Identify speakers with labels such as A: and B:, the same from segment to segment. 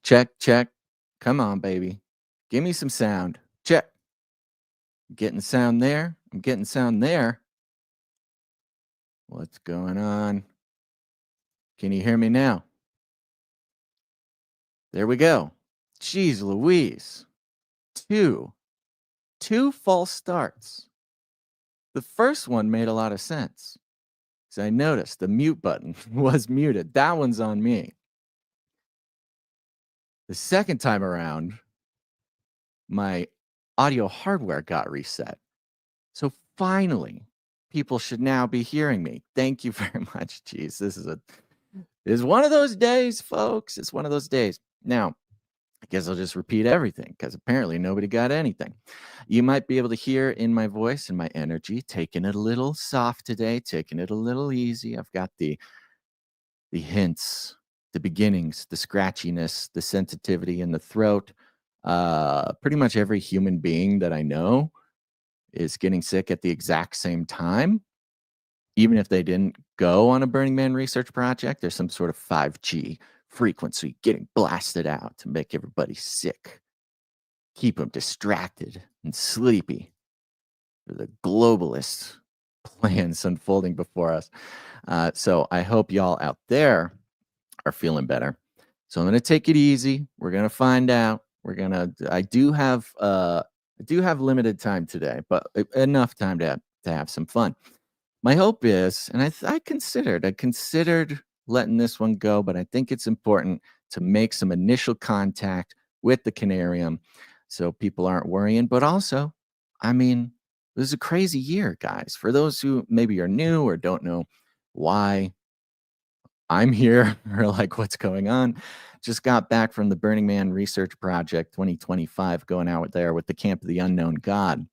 A: Check, check. Come on, baby. Give me some sound. Check. Getting sound there. I'm getting sound there. What's going on? Can you hear me now? There we go. Jeez Louise. Two false starts. The first one made a lot of sense. So I noticed the mute button was muted. That one's on me. The second time around, my audio hardware got reset. So finally, people should now be hearing me. Thank you very much. Jeez, this is one of those days, folks. It's one of those days. Now, I guess I'll just repeat everything because apparently nobody got anything. You might be able to hear in my voice and my energy, taking it a little soft today, taking it a little easy. I've got the hints, the beginnings, the scratchiness, the sensitivity in the throat. Pretty much every human being that I know is getting sick at the exact same time. Even if they didn't go on a Burning Man research project, there's some sort of 5G frequency getting blasted out to make everybody sick, keep them distracted and sleepy. The globalist plans unfolding before us. So I hope y'all out there are feeling better. So I'm going to take it easy. We're going to find out. I do have limited time today, but enough time to have some fun. My hope is, and I considered letting this one go, but I think it's important to make some initial contact with the Canarium so people aren't worrying. But also, I mean, this is a crazy year, guys. For those who maybe are new or don't know why I'm here or like what's going on, just got back from the Burning Man Research Project 2025, going out there with the Camp of the Unknown God.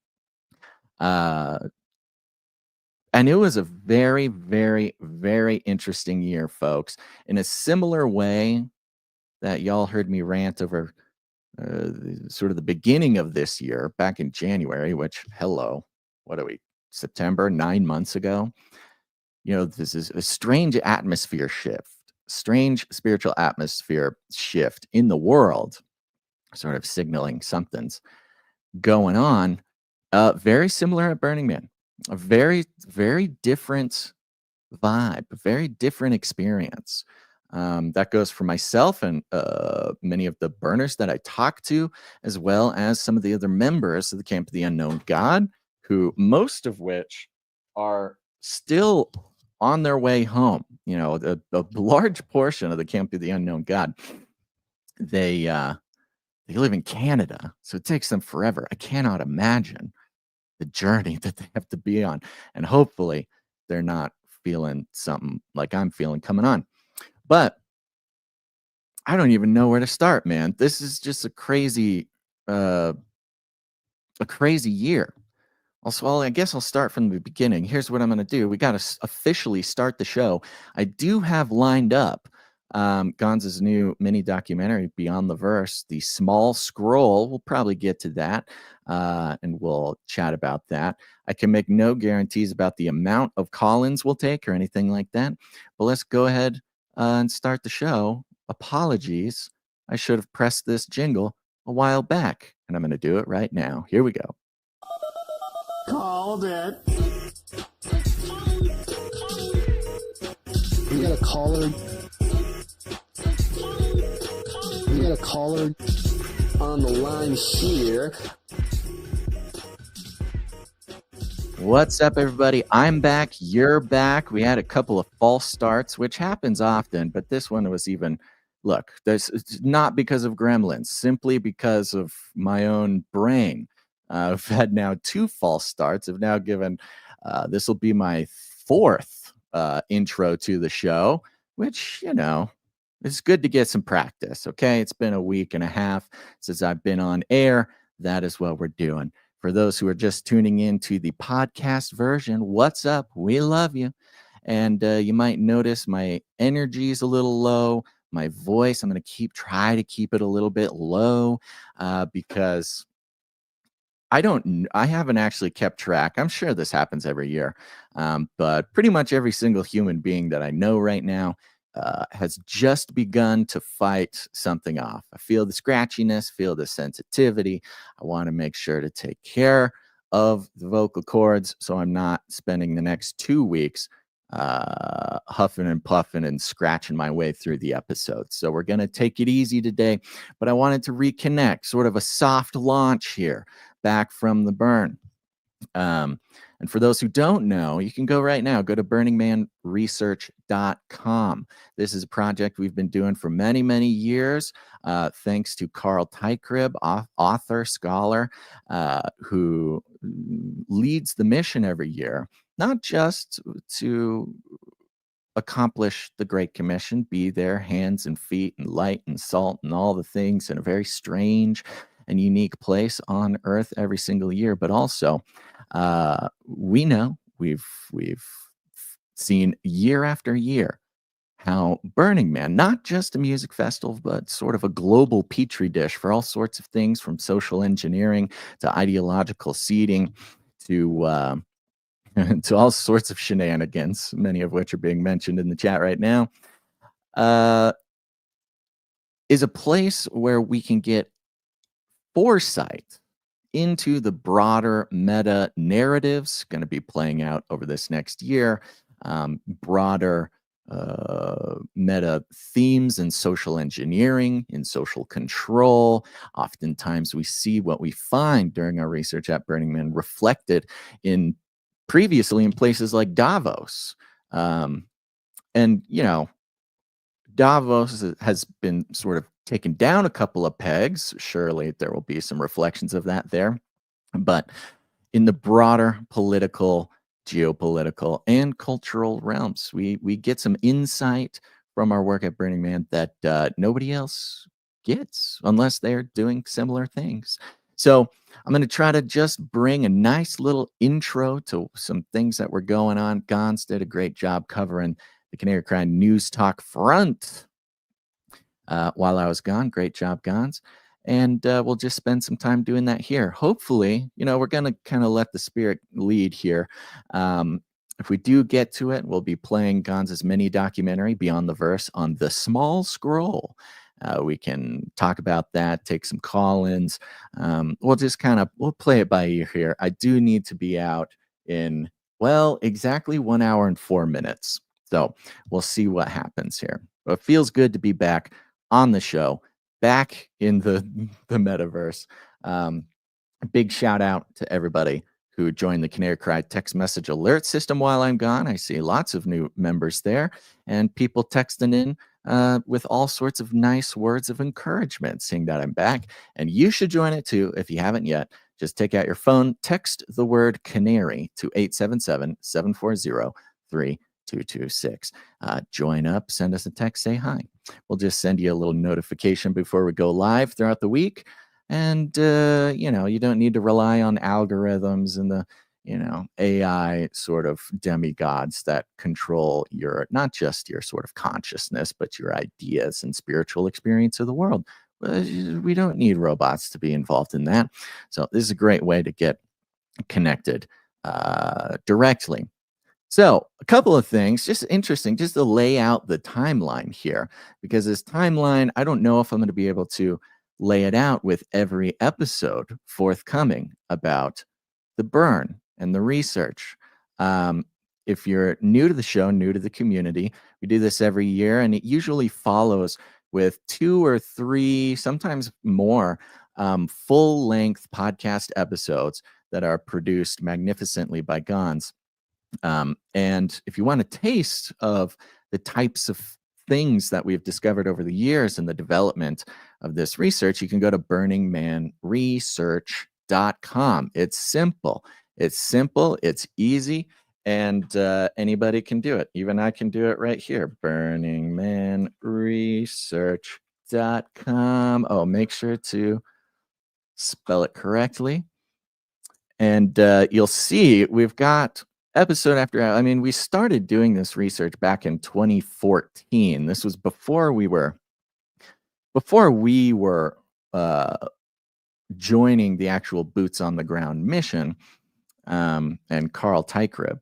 A: And it was a very, very, very interesting year, folks. In a similar way that y'all heard me rant over sort of the beginning of this year, back in January, which, hello, what are we, September, 9 months ago? You know, this is a strange atmosphere shift, strange spiritual atmosphere shift in the world, sort of signaling something's going on. Very similar at Burning Man. A very, very different vibe, a very different experience. That goes for myself and many of the burners that I talk to, as well as some of the other members of the Camp of the Unknown God, who most of which are still on their way home. You know, a large portion of the Camp of the Unknown God, they live in Canada, so it takes them forever. I cannot imagine the journey that they have to be on, and hopefully they're not feeling something like I'm feeling coming on. But I don't even know where to start, man. This is just a crazy year. Also, I guess I'll start from the beginning. Here's what I'm going to do. We got to officially start the show. I do have lined up Gonza's new mini documentary, Beyond the Verse, The Small Scroll. We'll probably get to that, and we'll chat about that. I can make no guarantees about the amount of call-ins we'll take or anything like that, but let's go ahead and start the show. Apologies. I should have pressed this jingle a while back, and I'm going to do it right now. Here we go.
B: Called it. We got a caller. We got a caller on the line here.
A: What's up, everybody? I'm back. You're back. We had a couple of false starts, which happens often, but this one was even... Look, it's not because of gremlins, simply because of my own brain. I've had now 2 false starts. I've now given, this will be my 4th intro to the show, which, you know, it's good to get some practice, okay? It's been a week and a half since I've been on air. That is what we're doing. For those who are just tuning in to the podcast version, what's up? We love you. And you might notice my energy is a little low. My voice, I'm going to try to keep it a little bit low because I haven't actually kept track. I'm sure this happens every year, but pretty much every single human being that I know right now has just begun to fight something off. I feel the scratchiness, feel the sensitivity. I want to make sure to take care of the vocal cords so I'm not spending the next 2 weeks huffing and puffing and scratching my way through the episode. So we're going to take it easy today, but I wanted to reconnect, sort of a soft launch here back from the burn. And for those who don't know, you can go right now, go to burningmanresearch.com. This is a project we've been doing for many, many years, thanks to Carl Teichrieb, author, scholar, who leads the mission every year, not just to accomplish the Great Commission, be there, hands and feet and light and salt and all the things in a very strange and unique place on Earth every single year, but also we know we've seen year after year how Burning Man, not just a music festival, but sort of a global petri dish for all sorts of things, from social engineering to ideological seeding to to all sorts of shenanigans, many of which are being mentioned in the chat right now, is a place where we can get foresight into the broader meta narratives going to be playing out over this next year, broader meta themes in social engineering, in social control. Oftentimes we see what we find during our research at Burning Man reflected in previously in places like Davos. And, Davos has been sort of taken down a couple of pegs. Surely there will be some reflections of that there. But in the broader political, geopolitical, and cultural realms, we get some insight from our work at Burning Man that nobody else gets unless they're doing similar things. So I'm going to try to just bring a nice little intro to some things that were going on. Gons did a great job covering the Canary Cry News Talk front while I was gone. Great job, Gons. And we'll just spend some time doing that here. Hopefully, we're going to kind of let the spirit lead here. If we do get to it, we'll be playing Gons' mini documentary, Beyond the Verse, on the Small Scroll. We can talk about that, take some call-ins. We'll play it by ear here. I do need to be out in, exactly 1 hour and 4 minutes. So we'll see what happens here. But it feels good to be back on the show, back in the metaverse. Big shout out to everybody who joined the Canary Cry text message alert system while I'm gone. I see lots of new members there and people texting in with all sorts of nice words of encouragement, seeing that I'm back. And you should join it too if you haven't yet. Just take out your phone, text the word Canary to 877-740-3226. Join up, send us a text, say hi. We'll just send you a little notification before we go live throughout the week. And, you don't need to rely on algorithms and the, AI sort of demigods that control not just your sort of consciousness, but your ideas and spiritual experience of the world. We don't need robots to be involved in that. So this is a great way to get connected directly. So a couple of things, just interesting, just to lay out the timeline here, because this timeline, I don't know if I'm going to be able to lay it out with every episode forthcoming about the burn and the research. If you're new to the show, new to the community, we do this every year, and it usually follows with 2 or 3, sometimes more, full-length podcast episodes that are produced magnificently by Gons. And if you want a taste of the types of things that we've discovered over the years in the development of this research, you can go to burningmanresearch.com. It's simple, it's easy, and anybody can do it. Even I can do it right here, burningmanresearch.com. Oh, make sure to spell it correctly. And you'll see we've got episode after, we started doing this research back in 2014. This was before we were joining the actual boots on the ground mission. And Carl Teichrieb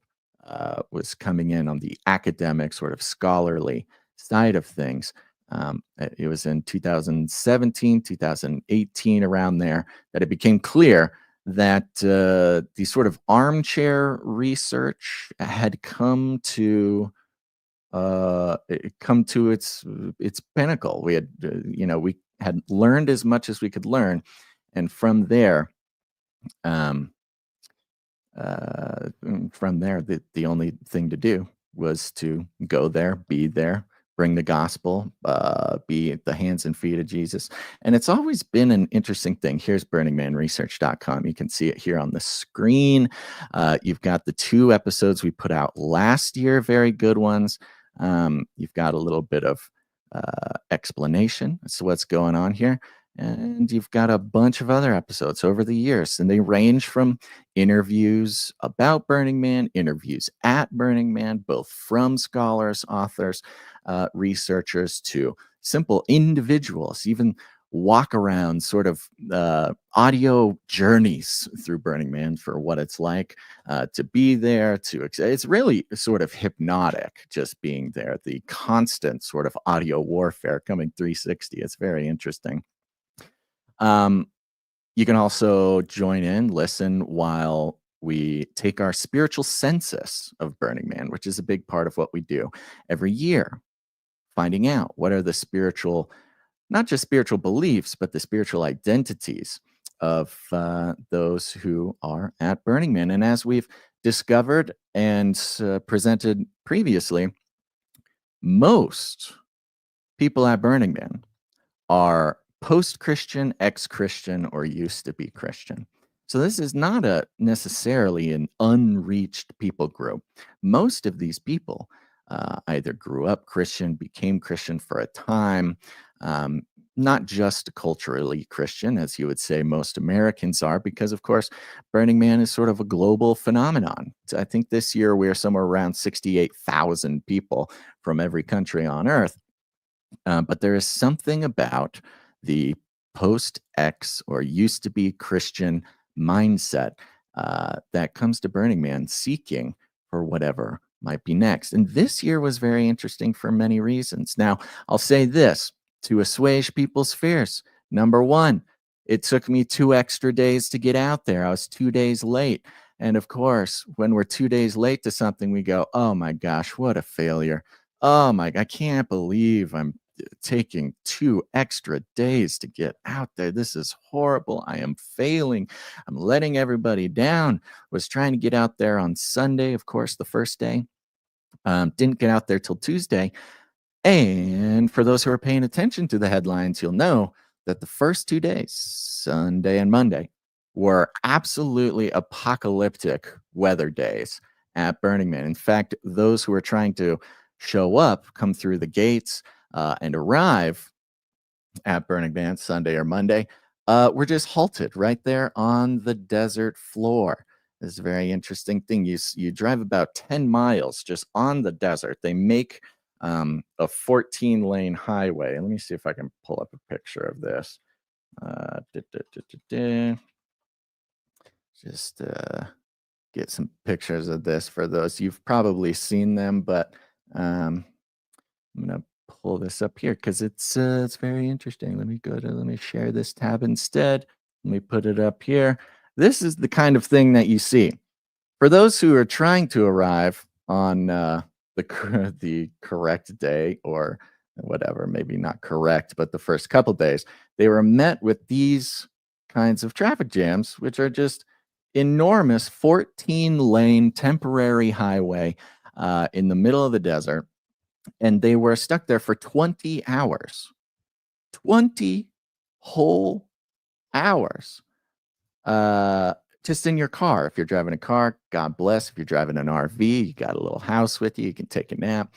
A: was coming in on the academic sort of scholarly side of things. It was in 2017, 2018, around there, that it became clear that the sort of armchair research had come to its pinnacle. We had learned as much as we could learn, and um, from there, the only thing to do was to go there, be there, bring the gospel, be the hands and feet of Jesus. And it's always been an interesting thing. Here's burningmanresearch.com. You can see it here on the screen. You've got the 2 episodes we put out last year, very good ones. You've got a little bit of explanation as to what's going on here. And you've got a bunch of other episodes over the years, and they range from interviews about Burning Man, interviews at Burning Man, both from scholars, authors, researchers, to simple individuals, even walk around sort of audio journeys through Burning Man for what it's like to be there. It's really sort of hypnotic just being there, the constant sort of audio warfare coming 360. It's very interesting. You can also join in, listen while we take our spiritual census of Burning Man, which is a big part of what we do every year, finding out what are the spiritual, not just spiritual beliefs, but the spiritual identities of those who are at Burning Man. And as we've discovered and presented previously, most people at Burning Man are post-Christian, ex-Christian, or used to be Christian. So this is not necessarily an unreached people group. Most of these people either grew up Christian, became Christian for a time, not just culturally Christian, as you would say most Americans are, because of course, Burning Man is sort of a global phenomenon. So I think this year we're somewhere around 68,000 people from every country on Earth. But there is something about the post-X or used to be Christian mindset that comes to Burning Man seeking for whatever might be next. And this year was very interesting for many reasons. Now, I'll say this to assuage people's fears. Number one, it took me 2 extra days to get out there. I was 2 days late. And of course, when we're 2 days late to something, we go, oh my gosh, what a failure. Oh my, I can't believe I'm taking 2 extra days to get out there. This is horrible. I am failing. I'm letting everybody down. Was trying to get out there on Sunday, of course, the first day. Didn't get out there till Tuesday. And for those who are paying attention to the headlines, you'll know that the first 2 days, Sunday and Monday, were absolutely apocalyptic weather days at Burning Man. In fact, those who are trying to show up, come through the gates, and arrive at Burning Man Sunday or Monday, were just halted right there on the desert floor. This is a very interesting thing. You drive about 10 miles just on the desert. They make a 14-lane highway. Let me see if I can pull up a picture of this. Just get some pictures of this for those. You've probably seen them, but I'm gonna pull this up here because it's very interesting. Let me share this tab instead. Let me put it up here. This is the kind of thing that you see. For those who are trying to arrive on the correct day, or whatever, maybe not correct, but the first couple days, they were met with these kinds of traffic jams, which are just enormous 14-lane temporary highway in the middle of the desert. And they were stuck there for 20 hours. 20 whole hours. Just in your car. If you're driving a car, God bless. If you're driving an RV, you got a little house with you, you can take a nap,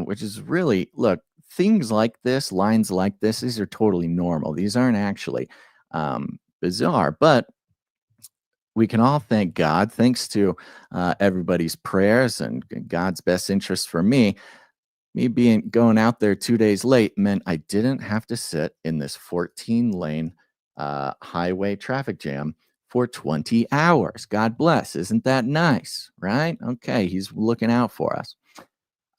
A: which is really, look, things like this, lines like this, these are totally normal. These aren't actually bizarre, but we can all thank God, thanks to everybody's prayers and God's best interest for me. Me going out there 2 days late meant I didn't have to sit in this 14-lane highway traffic jam for 20 hours. God bless. Isn't that nice, right? Okay, he's looking out for us.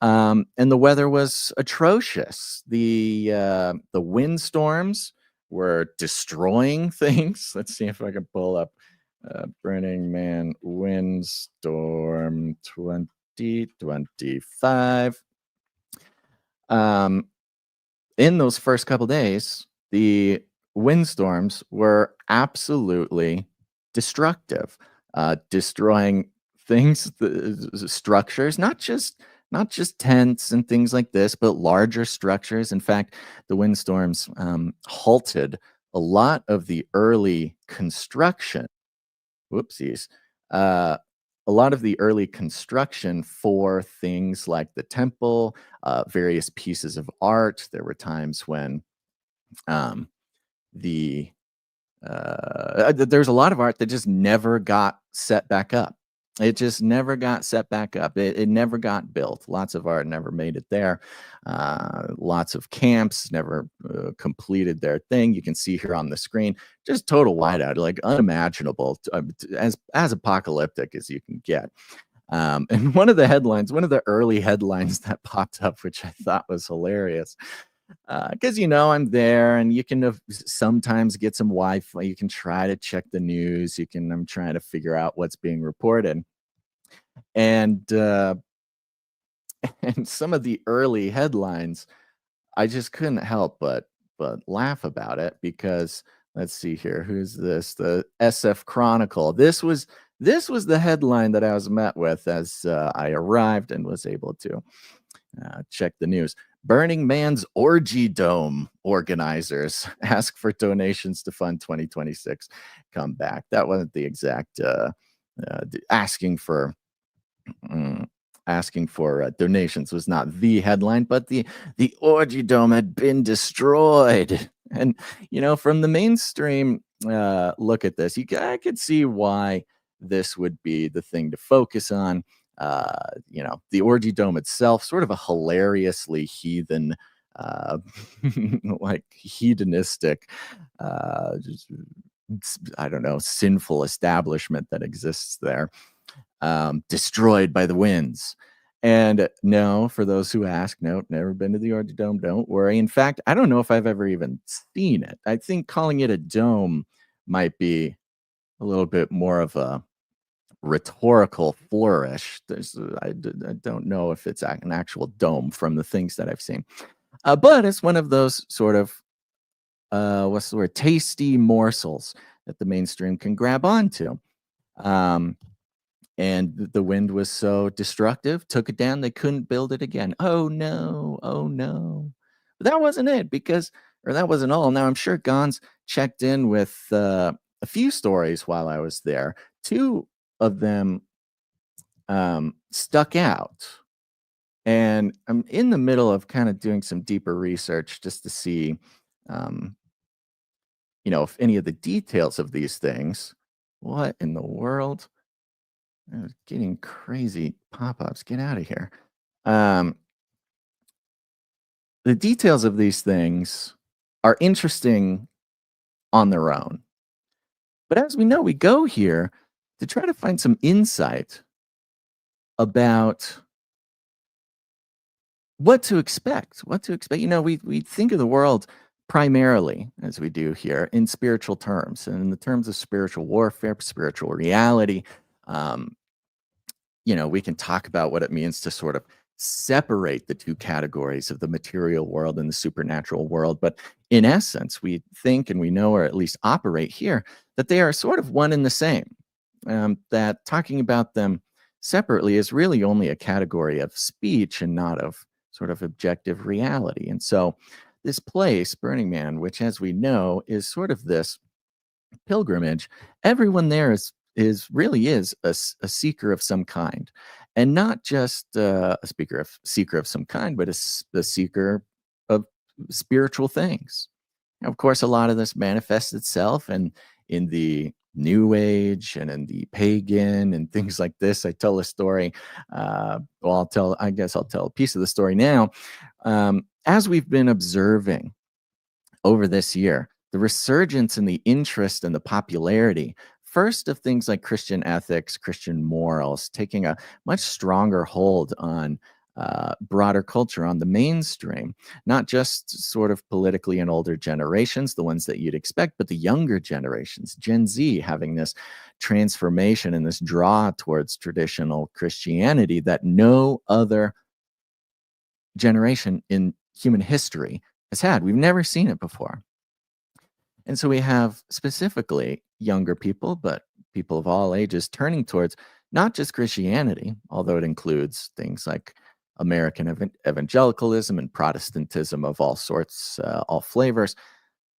A: And the weather was atrocious. The windstorms were destroying things. Let's see if I can pull up Burning Man windstorm 2025. In those first couple days, the windstorms were absolutely destructive, destroying things, structures, not just tents and things like this, but larger structures. In fact, the windstorms halted a lot of the early construction. Whoopsies. Uh, a lot of the early construction for things like the temple, various pieces of art. There were times when um, the there's a lot of art that just never got set back up. It just never got set back up. It never got built. Lots of art never made it there. Lots of camps never completed their thing. You can see here on the screen, just total whiteout, like unimaginable, as apocalyptic as you can get. And one of the early headlines that popped up, which I thought was hilarious, because I'm there, and you can sometimes get some Wi-Fi. You can try to check the news. I'm trying to figure out what's being reported, and and some of the early headlines, I just couldn't help but laugh about it, because let's see here, who's this? The SF Chronicle. This was the headline that I was met with as I arrived and was able to check the news. Burning Man's Orgy Dome organizers ask for donations to fund 2026 comeback. That wasn't the exact asking for donations was not the headline, but the Orgy Dome had been destroyed. And from the mainstream look at this, I could see why this would be the thing to focus on. The Orgy Dome itself, sort of a hilariously heathen, like hedonistic, just, I don't know, sinful establishment that exists there, destroyed by the winds. And no, for those who ask, no, never been to the Orgy Dome. Don't worry. In fact, I don't know if I've ever even seen it. I think calling it a dome might be a little bit more of a rhetorical flourish. I don't know if it's an actual dome from the things that I've seen, but it's one of those sort of what's the word, tasty morsels that the mainstream can grab onto. And the wind was so destructive, took it down. They couldn't build it again. Oh no! Oh no! But that wasn't it, or that wasn't all. Now I'm sure Gons checked in with a few stories while I was there. Two of them stuck out, and I'm in the middle of kind of doing some deeper research just to see, if any of the details of these things. What in the world? Getting crazy pop-ups. Get out of here. Um, the details of these things are interesting on their own. But as we know, we go here to try to find some insight about what to expect. We think of the world primarily, as we do here, in spiritual terms, and in the terms of spiritual warfare, spiritual reality. We can talk about what it means to sort of separate the two categories of the material world and the supernatural world. But in essence, we think and we know, or at least operate here, that they are sort of one and the same. That talking about them separately is really only a category of speech and not of sort of objective reality. And so this place, Burning Man, which, as we know, is sort of this pilgrimage, everyone there is really is a seeker of some kind, and not just a seeker of some kind, but a seeker of spiritual things. Of course, a lot of this manifests itself in the New Age and in the pagan and things like this. I tell a story. I guess I'll tell a piece of the story now. As we've been observing over this year, the resurgence in the interest and the popularity, first of things like Christian ethics, Christian morals, taking a much stronger hold on broader culture on the mainstream, not just sort of politically in older generations, the ones that you'd expect, but the younger generations, Gen Z, having this transformation and this draw towards traditional Christianity that no other generation in human history has had. We've never seen it before. And so we have specifically younger people, but people of all ages turning towards not just Christianity, although it includes things like American evangelicalism and Protestantism of all sorts, all flavors,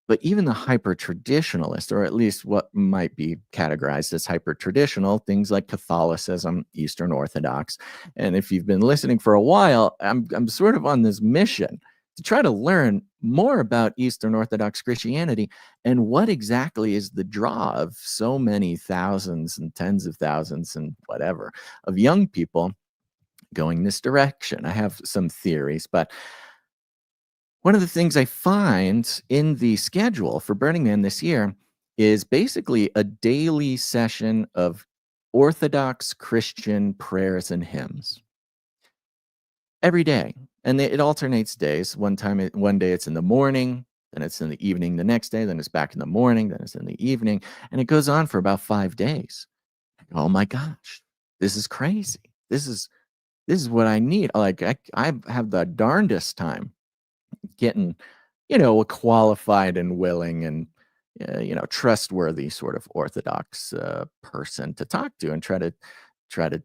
A: but even the hyper traditionalist, or at least what might be categorized as hyper traditional, things like Catholicism, Eastern Orthodox. And if you've been listening for a while, I'm sort of on this mission to try to learn more about Eastern Orthodox Christianity and what exactly is the draw of so many thousands and tens of thousands and whatever of young people going this direction. I have some theories, but one of the things I find in the schedule for Burning Man this year is basically a daily session of Orthodox Christian prayers and hymns every day. And it alternates days. One day it's in the morning, then it's in the evening the next day, then it's back in the morning, then it's in the evening. And it goes on for about 5 days. Oh my gosh, this is crazy. This is what I need. Like I have the darndest time getting, a qualified and willing and trustworthy sort of Orthodox person to talk to and try to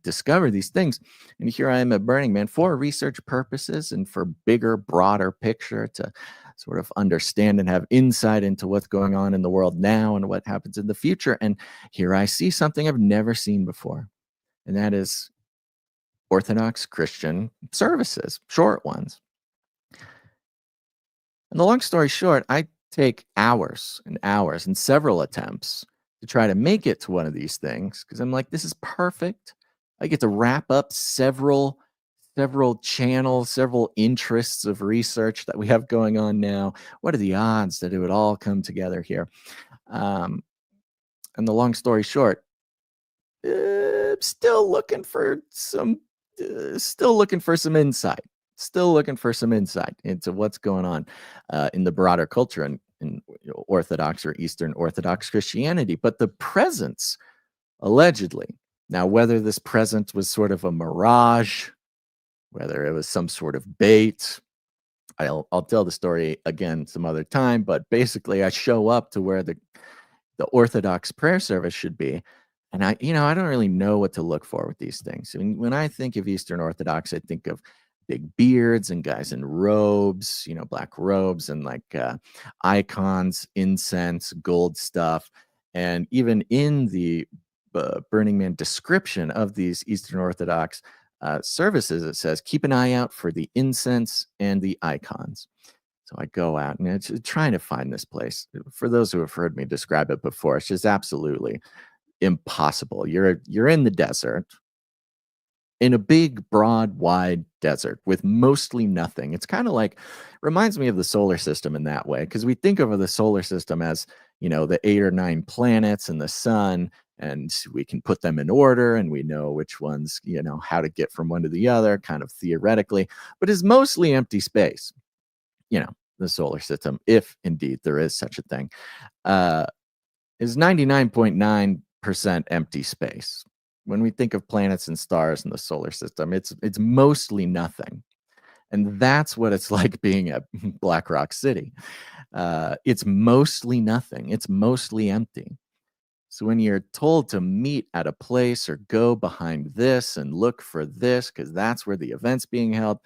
A: discover these things. And here I am at Burning Man for research purposes and for bigger, broader picture to sort of understand and have insight into what's going on in the world now and what happens in the future. And here I see something I've never seen before, and that is Orthodox Christian services, short ones. And the long story short, I take hours and hours and several attempts to try to make it to one of these things because I'm like, this is perfect. I get to wrap up several channels, several interests of research that we have going on now. What are the odds that it would all come together here? Um, and the long story short, still looking for some, still looking for some insight. Still looking for some insight into what's going on in the broader culture and in Orthodox or Eastern Orthodox Christianity. But the presence, allegedly, now whether this presence was sort of a mirage, whether it was some sort of bait, I'll tell the story again some other time. But basically, I show up to where the Orthodox prayer service should be. And I don't really know what to look for with these things. I mean, when I think of Eastern Orthodox, I think of big beards and guys in robes, black robes and like icons, incense, gold stuff. And even in the Burning Man description of these Eastern Orthodox services, it says, keep an eye out for the incense and the icons. So I go out and it's trying to find this place. For those who have heard me describe it before, it's just absolutely impossible. You're in the desert, in a big, broad, wide desert with mostly nothing. It's kind of like, reminds me of the solar system in that way, because we think of the solar system as, the 8 or 9 planets and the sun, and we can put them in order and we know which ones, how to get from one to the other, kind of theoretically, but it's mostly empty space, the solar system, if indeed there is such a thing, is 99.9% empty space. When we think of planets and stars in the solar system, it's mostly nothing. And that's what it's like being at Black Rock City. It's mostly nothing. It's mostly empty. So when you're told to meet at a place or go behind this and look for this, because that's where the event's being held,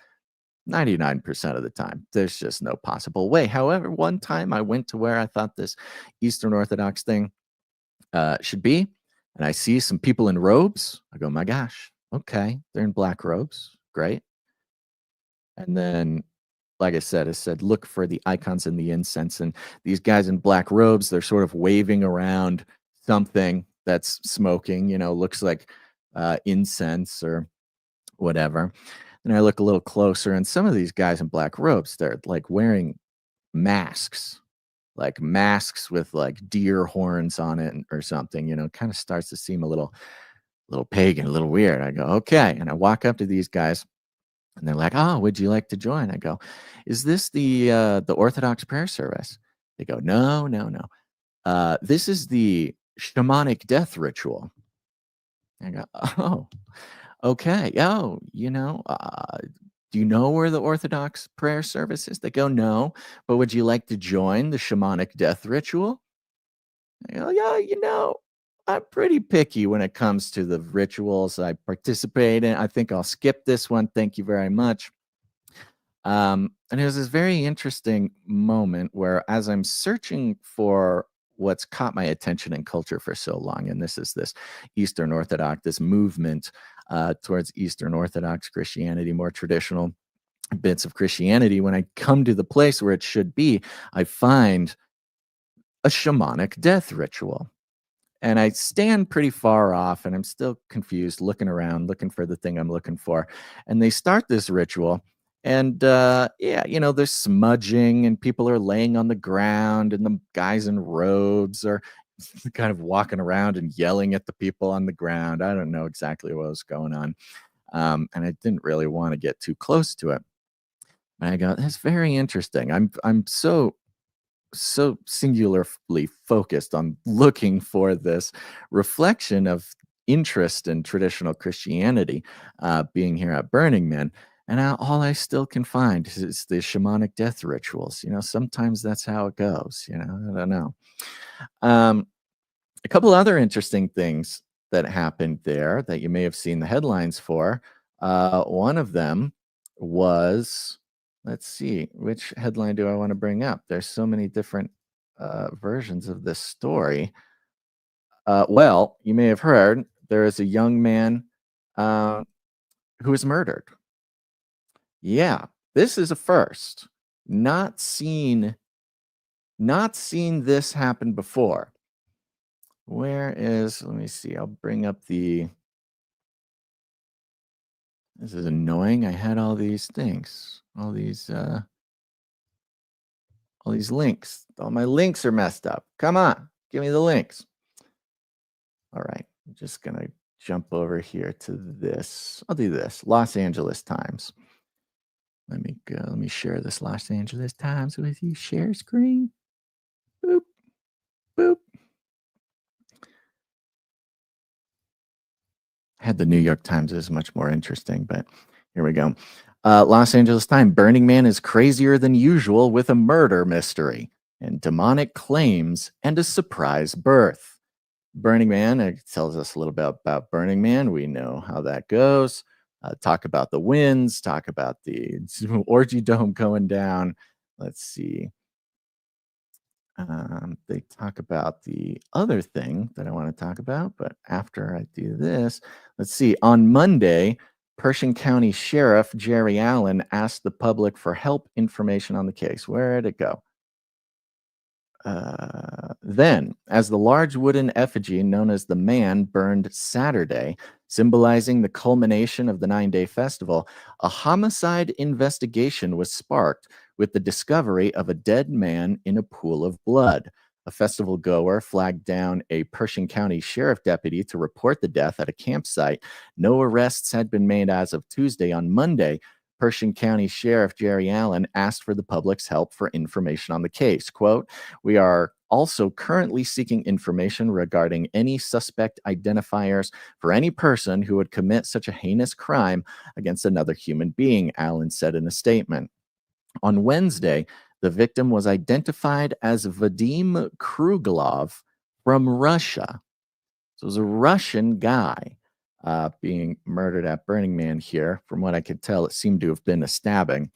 A: 99% of the time, there's just no possible way. However, one time I went to where I thought this Eastern Orthodox thing should be, and I see some people in robes. I go, my gosh, okay, they're in black robes, great. And then, like I said, look for the icons in the incense, and these guys in black robes, they're sort of waving around something that's smoking, looks like incense or whatever. And I look a little closer, and some of these guys in black robes, they're like wearing masks, like masks with like deer horns on it or something, kind of starts to seem a little pagan, a little weird. I go, okay. And I walk up to these guys And they're like, "Oh, would you like to join?" I go, "Is this the Orthodox prayer service?" They go, "No, no, no. This is the shamanic death ritual." I go, "Oh, okay. Oh, do you know where the Orthodox prayer service is?" They go, "No, but would you like to join the shamanic death ritual?" I go, "Yeah, I'm pretty picky when it comes to the rituals I participate in. I think I'll skip this one. Thank you very much." And it was this very interesting moment where, as I'm searching for what's caught my attention in culture for so long, and this is this Eastern Orthodox, this movement towards Eastern Orthodox Christianity, more traditional bits of Christianity, when I come to the place where it should be, I find a shamanic death ritual. And I stand pretty far off and I'm still confused, looking around, looking for the thing I'm looking for. And they start this ritual. And yeah, there's smudging and people are laying on the ground and the guys in robes are kind of walking around and yelling at the people on the ground. I don't know exactly what was going on. And I didn't really want to get too close to it. And I go, that's very interesting. I'm so singularly focused on looking for this reflection of interest in traditional Christianity, being here at Burning Man. And all I still can find is the shamanic death rituals. Sometimes that's how it goes. I don't know. Um, a couple other interesting things that happened there that you may have seen the headlines for. One of them was, let's see, which headline do I want to bring up? There's so many different versions of this story. Well, you may have heard there is a young man uh, who was murdered. Yeah, this is a first. Not seen, not seen this happen before. Where is, let me see, I'll bring up this is annoying. I had all these things, all these links. All my links are messed up. Come on, give me the links. All right, I'm just gonna jump over here to this. I'll do this. Los Angeles Times. Let me go. Let me share this Los Angeles Times with you. Share screen. Boop, boop. Had the New York Times is much more interesting, but here we go. Los Angeles Times, Burning Man is crazier than usual with a murder mystery and demonic claims and a surprise birth. Burning Man, it tells us a little bit about Burning Man. We know how that goes. Talk about the winds, talk about the orgy dome going down. Let's see. They talk about the other thing that I want to talk about, but after I do this, let's see. On Monday, Pershing County Sheriff Jerry Allen asked the public for help information on the case. Where did it go? Then, as the large wooden effigy known as the Man burned Saturday, symbolizing the culmination of the 9-day festival, a homicide investigation was sparked with the discovery of a dead man in a pool of blood. A festival goer flagged down a Pershing County sheriff deputy to report the death at a campsite. No arrests had been made as of Tuesday. On Monday, Pershing County Sheriff Jerry Allen asked for the public's help for information on the case. Quote, "We are also currently seeking information regarding any suspect identifiers for any person who would commit such a heinous crime against another human being," Allen said in a statement. On Wednesday, the victim was identified as Vadim Kruglov from Russia. So it was a Russian guy being murdered at Burning Man here. From what I could tell, it seemed to have been a stabbing.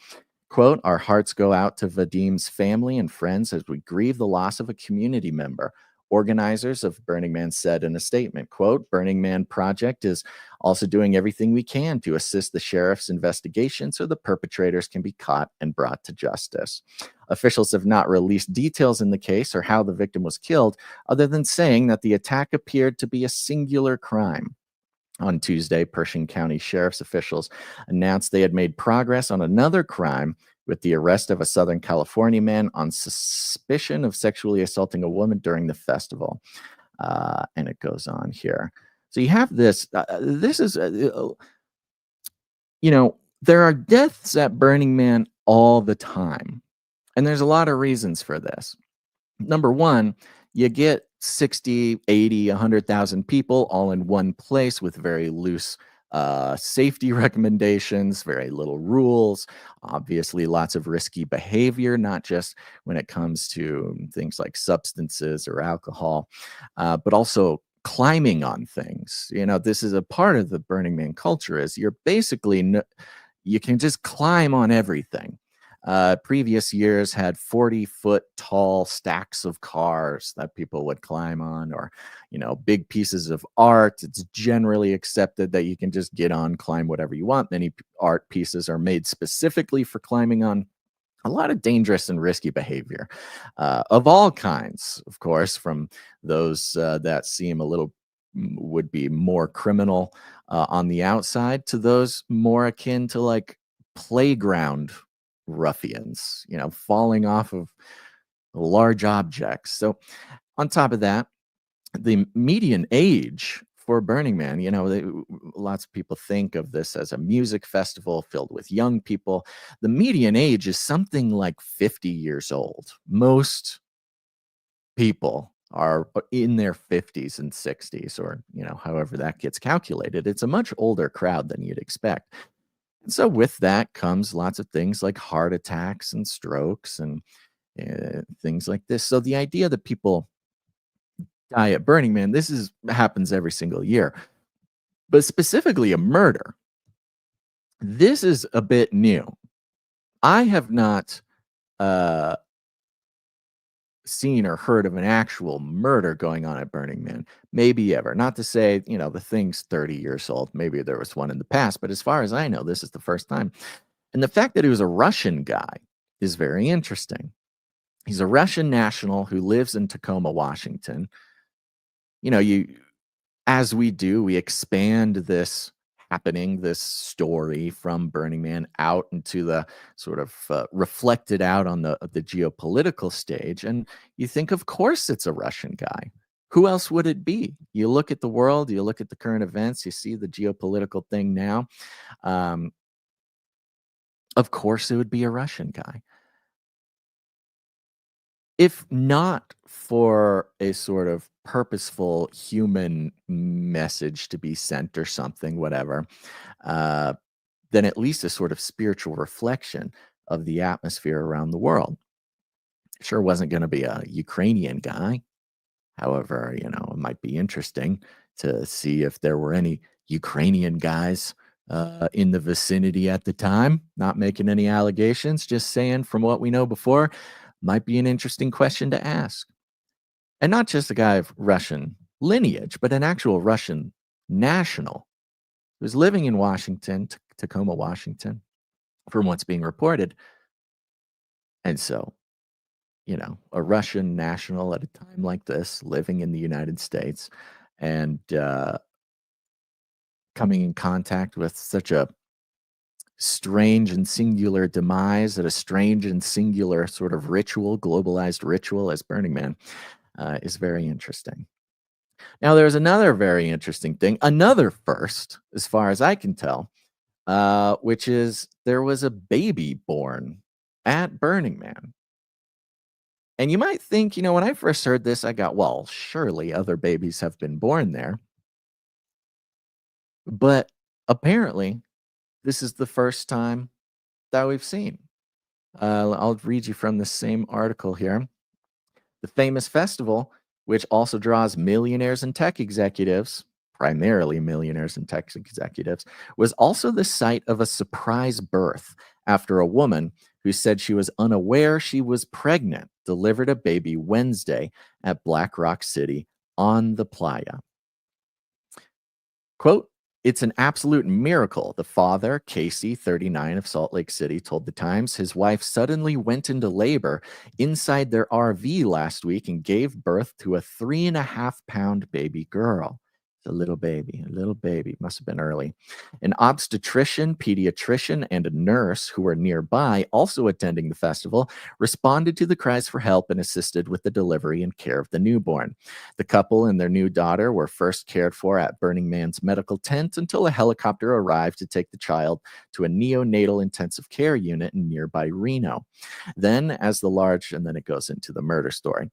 A: Quote, "Our hearts go out to Vadim's family and friends as we grieve the loss of a community member," organizers of Burning Man said in a statement. Quote, "Burning Man Project is also doing everything we can to assist the sheriff's investigation so the perpetrators can be caught and brought to justice." Officials have not released details in the case or how the victim was killed, other than saying that the attack appeared to be a singular crime. On Tuesday, Pershing County Sheriff's officials announced they had made progress on another crime with the arrest of a Southern California man on suspicion of sexually assaulting a woman during the festival. And it goes on here. So you have this. This is, There are deaths at Burning Man all the time, and there's a lot of reasons for this. Number one, you get 60, 80, 100,000 people all in one place with very loose safety recommendations, very little rules, obviously lots of risky behavior, not just when it comes to things like substances or alcohol, but also climbing on things. This is a part of the Burning Man culture is you're basically you can just climb on everything. Previous years had 40-foot tall stacks of cars that people would climb on, or, big pieces of art. It's generally accepted that you can just get on, climb whatever you want. Many art pieces are made specifically for climbing on. A lot of dangerous and risky behavior of all kinds, of course, from those that seem a little would be more criminal on the outside to those more akin to like playground ruffians, falling off of large objects. So, on top of that, the median age for Burning Man, lots of people think of this as a music festival filled with young people. The median age is something like 50 years old. Most people are in their 50s and 60s, or, however that gets calculated. It's a much older crowd than you'd expect. And so, with that comes lots of things like heart attacks and strokes and things like this. So, the idea that people die at Burning Man, happens every single year, but specifically a murder. This is a bit new. I have not seen or heard of an actual murder going on at Burning Man, maybe ever. Not to say, the thing's 30 years old. Maybe there was one in the past, but as far as I know, this is the first time. And the fact that he was a Russian guy is very interesting. He's a Russian national who lives in Tacoma, Washington. As we do, we expand this happening, this story from Burning Man out into the sort of reflected out on the geopolitical stage. And you think, of course, it's a Russian guy. Who else would it be? You look at the world, you look at the current events, you see the geopolitical thing now. Of course, it would be a Russian guy. If not for a sort of purposeful human message to be sent or something, whatever, then at least a sort of spiritual reflection of the atmosphere around the world. Sure wasn't going to be a Ukrainian guy. However, it might be interesting to see if there were any Ukrainian guys in the vicinity at the time. Not making any allegations, just saying from what we know before, might be an interesting question to ask. And not just a guy of Russian lineage, but an actual Russian national who's living in Washington, Tacoma, Washington, from what's being reported. And so, a Russian national at a time like this, living in the United States, and coming in contact with such a strange and singular demise at a strange and singular sort of ritual, globalized ritual as Burning Man, is very interesting. Now, there's another very interesting thing, another first, as far as I can tell, which is there was a baby born at Burning Man. And you might think, when I first heard this, I got, well, surely other babies have been born there. But apparently, this is the first time that we've seen. I'll read you from the same article here. The famous festival, which also draws millionaires and tech executives, primarily millionaires and tech executives, was also the site of a surprise birth after a woman who said she was unaware she was pregnant delivered a baby Wednesday at Black Rock City on the playa. Quote, "It's an absolute miracle," the father, Casey, 39, of Salt Lake City, told The Times. His wife suddenly went into labor inside their RV last week and gave birth to a 3.5-pound baby girl. A little baby, a little baby. Must have been early. An obstetrician, pediatrician, and a nurse who were nearby, also attending the festival, responded to the cries for help and assisted with the delivery and care of the newborn. The couple and their new daughter were first cared for at Burning Man's medical tent until a helicopter arrived to take the child to a neonatal intensive care unit in nearby Reno. Then, and then it goes into the murder story.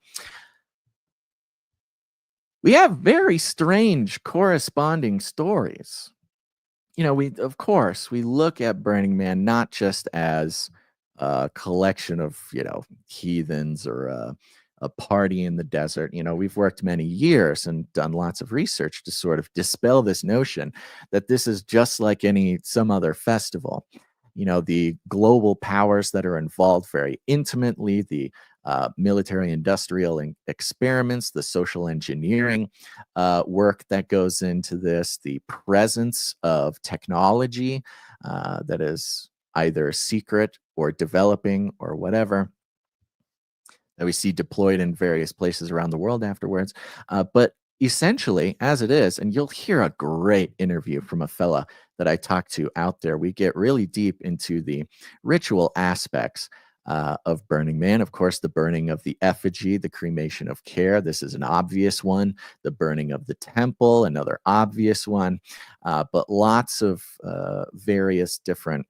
A: We have very strange corresponding stories. Of course, we look at Burning Man not just as a collection of, heathens or a party in the desert. We've worked many years and done lots of research to sort of dispel this notion that this is just like some other festival. The global powers that are involved very intimately, the military industrial experiments, the social engineering work that goes into this, the presence of technology that is either secret or developing or whatever that we see deployed in various places around the world afterwards. But essentially, as it is, and you'll hear a great interview from a fella that I talked to out there, we get really deep into the ritual aspects of Burning Man. Of course, the burning of the effigy, the cremation of care. This is an obvious one. The burning of the temple, another obvious one. But lots of various different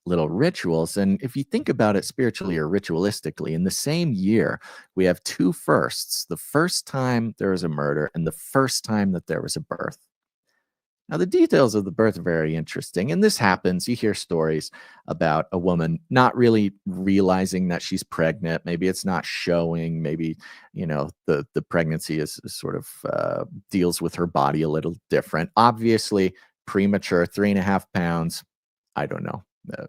A: little rituals. And if you think about it spiritually or ritualistically, in the same year, we have two firsts: the first time there was a murder and the first time that there was a birth. Now, the details of the birth are very interesting. And this happens. You hear stories about a woman not really realizing that she's pregnant. Maybe it's not showing. Maybe, the pregnancy is sort of deals with her body a little different. Obviously, premature, 3.5 pounds. I don't know.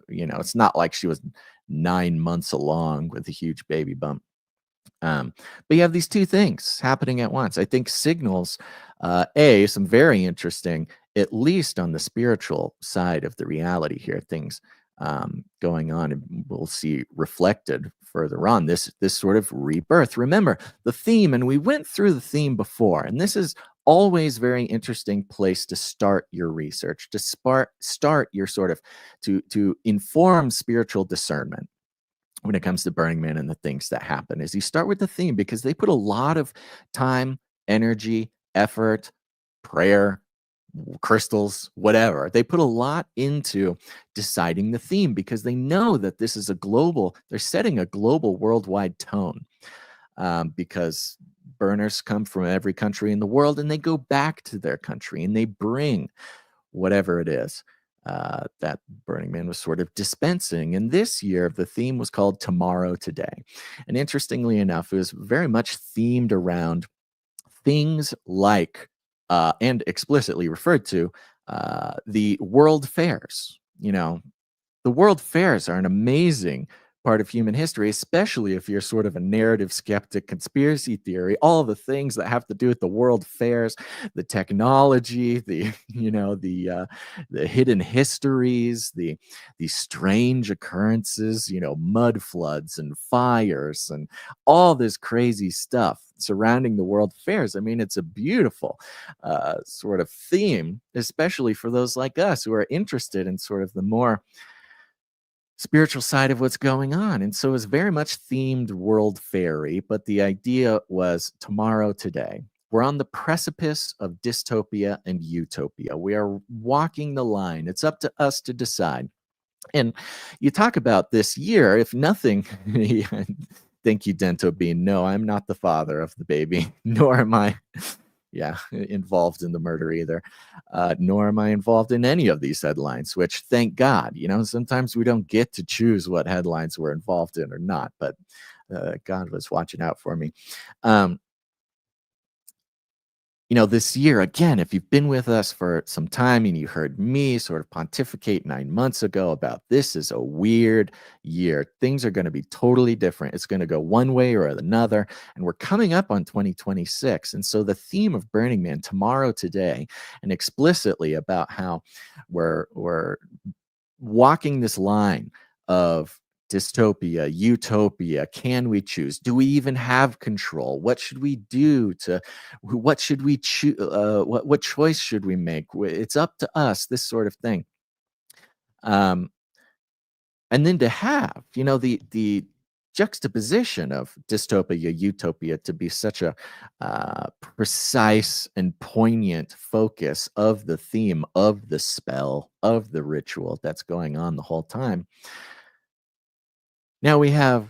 A: It's not like she was 9 months along with a huge baby bump. But you have these two things happening at once. I think signals, some very interesting, at least on the spiritual side of the reality here, things going on, and we'll see reflected further on this sort of rebirth. Remember the theme, and we went through the theme before, and this is always very interesting place to start your research, to start your sort of to inform spiritual discernment when it comes to Burning Man and the things that happen, is you start with the theme, because they put a lot of time, energy, effort, prayer, crystals, whatever. They put a lot into deciding the theme, because they know that this is they're setting a global worldwide tone, because burners come from every country in the world, and they go back to their country and they bring whatever it is that Burning Man was sort of dispensing. And this year, the theme was called Tomorrow Today. And interestingly enough, it was very much themed around things like, and explicitly referred to, the world fairs. The world fairs are an amazing part of human history, especially if you're sort of a narrative skeptic, conspiracy theory, all the things that have to do with the world fairs, the technology, the the hidden histories, the strange occurrences, mud floods and fires and all this crazy stuff surrounding the world fairs. I mean, it's a beautiful sort of theme, especially for those like us who are interested in sort of the more spiritual side of what's going on. And so it's very much themed world fairy, but the idea was tomorrow today. We're on the precipice of dystopia and utopia. We are walking the line. It's up to us to decide. And you talk about this year, if nothing, thank you, Dento Bean. No, I'm not the father of the baby, nor am I involved in the murder either, nor am I involved in any of these headlines, which, thank God, sometimes we don't get to choose what headlines we're involved in or not, but God was watching out for me. This year, again, if you've been with us for some time and you heard me sort of pontificate 9 months ago about this is a weird year, things are going to be totally different. It's going to go one way or another. And we're coming up on 2026. And so the theme of Burning Man, Tomorrow Today, and explicitly about how we're walking this line of Dystopia, utopia, can we choose? Do we even have control? What should we do to what should we choose? What choice should we make? It's up to us, this sort of thing. Um, and then to have, the juxtaposition of dystopia, utopia to be such a precise and poignant focus of the theme, of the spell, of the ritual that's going on the whole time. Now we have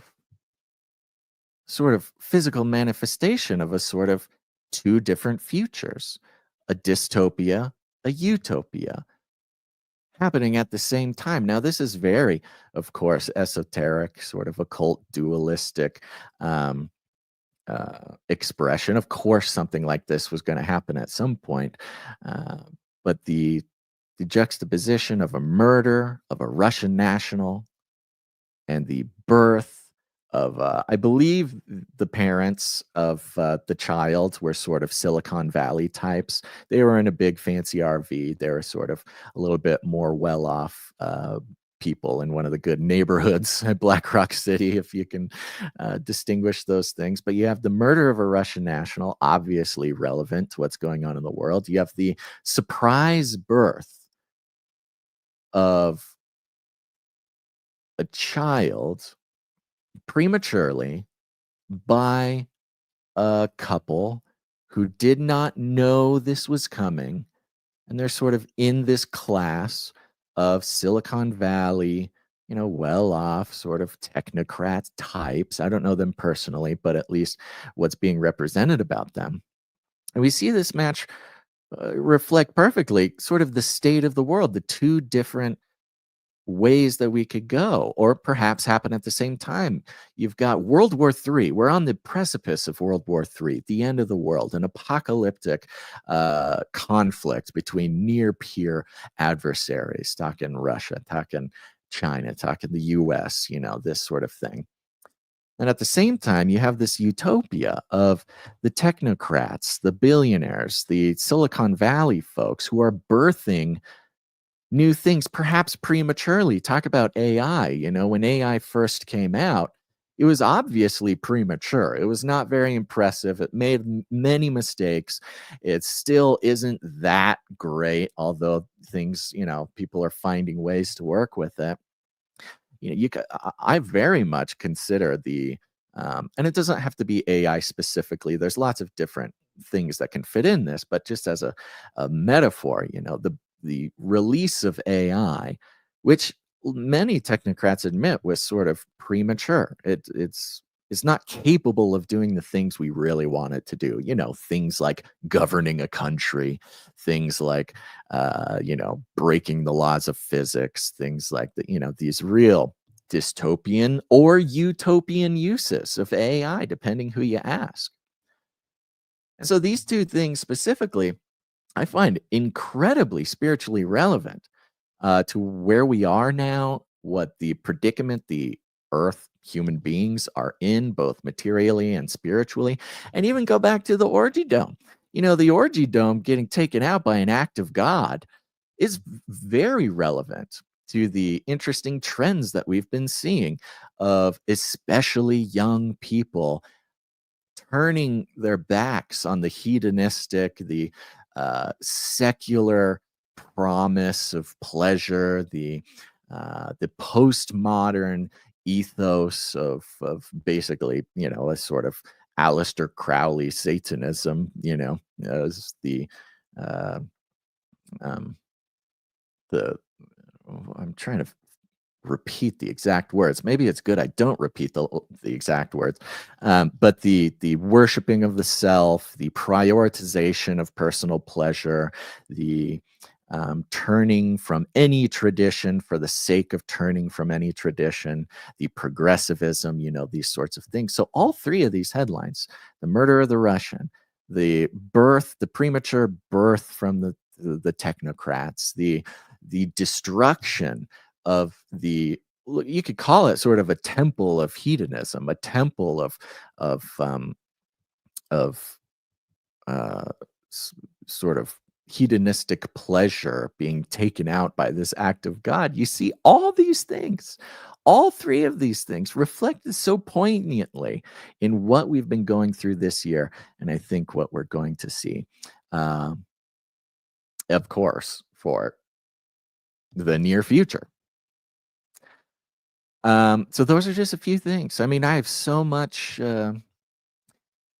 A: sort of physical manifestation of a sort of two different futures, a dystopia, a utopia, happening at the same time. Now, this is very, of course, esoteric, sort of occult, dualistic um, expression. Of course, something like this was going to happen at some point, uh, but the juxtaposition of a murder of a Russian national and the birth of, I believe, the parents of the child were sort of Silicon Valley types. They were in a big fancy RV. They were sort of a little bit more well off people in one of the good neighborhoods at Black Rock City, if you can distinguish those things. But you have the murder of a Russian national, obviously relevant to what's going on in the world. You have the surprise birth of a child prematurely by a couple who did not know this was coming. And they're sort of in this class of Silicon Valley, well off sort of technocrat types. I don't know them personally, but at least what's being represented about them. And we see this match reflect perfectly sort of the state of the world, the two different ways that we could go, or perhaps happen at the same time. You've got World War III. We're on the precipice of World War III, the end of the world, an apocalyptic conflict between near peer adversaries, talking Russia, talking China, talking the US, this sort of thing. And at the same time, you have this utopia of the technocrats, the billionaires, the Silicon Valley folks who are birthing new things, perhaps prematurely. Talk about AI. When AI first came out, it was obviously premature. It was not very impressive. It made many mistakes. It still isn't that great, although things, people are finding ways to work with it. I very much consider and it doesn't have to be AI specifically. There's lots of different things that can fit in this, but just as a metaphor, the release of AI, which many technocrats admit was sort of premature. It's not capable of doing the things we really want it to do. Things like governing a country, things like breaking the laws of physics, things like these real dystopian or utopian uses of AI, depending who you ask. And so these two things specifically, I find incredibly spiritually relevant to where we are now, what the predicament the earth human beings are in, both materially and spiritually, and even go back to the orgy dome. The orgy dome getting taken out by an act of God is very relevant to the interesting trends that we've been seeing of especially young people turning their backs on the hedonistic, the secular promise of pleasure, the postmodern ethos of basically, a sort of Aleister Crowley Satanism, as uh, um, the I'm trying to repeat the exact words. Maybe it's good I don't repeat the exact words. But the worshiping of the self, the prioritization of personal pleasure, the turning from any tradition for the sake of turning from any tradition, the progressivism, these sorts of things. So all three of these headlines, the murder of the Russian, the premature birth from the technocrats, the destruction of you could call it sort of a temple of hedonism, a temple of of uh, sort of hedonistic pleasure being taken out by this act of God. You see all these things, all three of these things reflected so poignantly in what we've been going through this year, and I think what we're going to see, um, of course, for the near future. So those are just a few things. I mean, I have so much.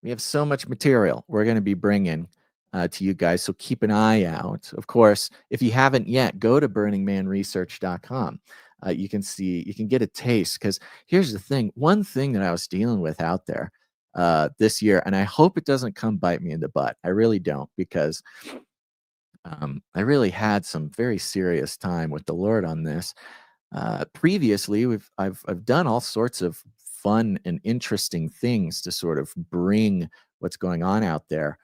A: We have so much material we're going to be bringing to you guys, so keep an eye out. Of course, if you haven't yet, go to burningmanresearch.com. You can see, you can get a taste, because here's the thing. One thing that I was dealing with out there this year, and I hope it doesn't come bite me in the butt. I really don't, because I really had some very serious time with the Lord on this. Previously, I've done all sorts of fun and interesting things to sort of bring what's going on out there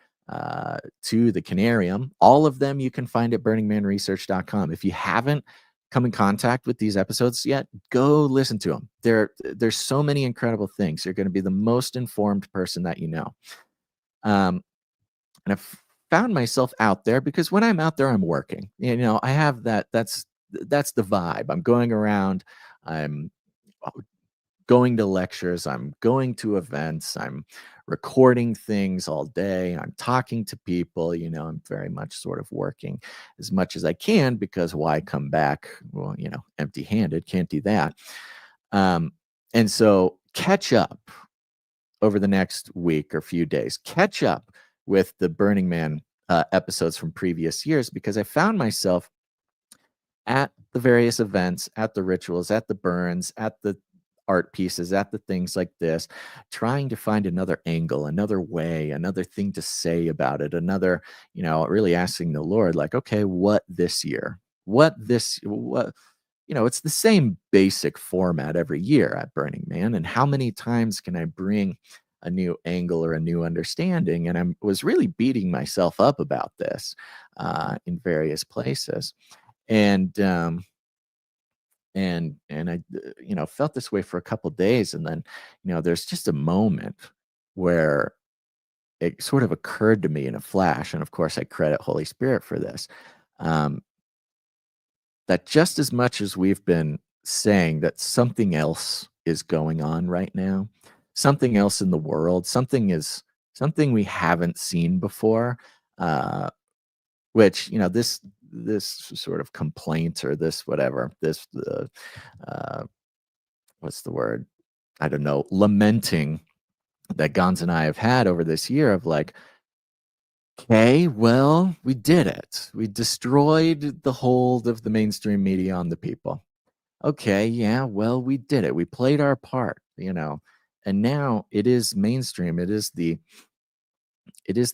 A: to the Canarium. All of them you can find at burningmanresearch.com. If you haven't come in contact with these episodes yet, go listen to them. There's so many incredible things. You're going to be the most informed person that you know. And I've found myself out there because when I'm out there, I'm working. You know, I have that. That's the vibe. I'm going around. I'm going to lectures. I'm going to events. I'm recording things all day. I'm talking to people. You know, I'm very much sort of working as much as I can, because why come back? Well, you know, empty-handed. Can't do that. And so catch up over the next week or few days. Catch up with the Burning Man episodes from previous years, because I found myself at the various events, at the rituals, at the burns, at the art pieces, at the things like this, trying to find another angle, another way, another thing to say about it, another, you know, really asking the Lord, like, okay, what this year? What, you know, it's the same basic format every year at Burning Man. And how many times can I bring a new angle or a new understanding? And I was really beating myself up about this in various places. And and I, you know, felt this way for a couple days, and then, you know, there's just a moment where it sort of occurred to me in a flash, and of course, I credit Holy Spirit for this. Um, that just as much as we've been saying that something else is going on right now, something else in the world, something we haven't seen before, uh, which, you know, this sort of complaint, or this whatever, this uh, what's the word? I don't know, lamenting that Gons and I have had over this year of like, okay, well, we did it. We destroyed the hold of the mainstream media on the people. Okay, yeah, well, we did it. We played our part, you know. And now it is mainstream. It is the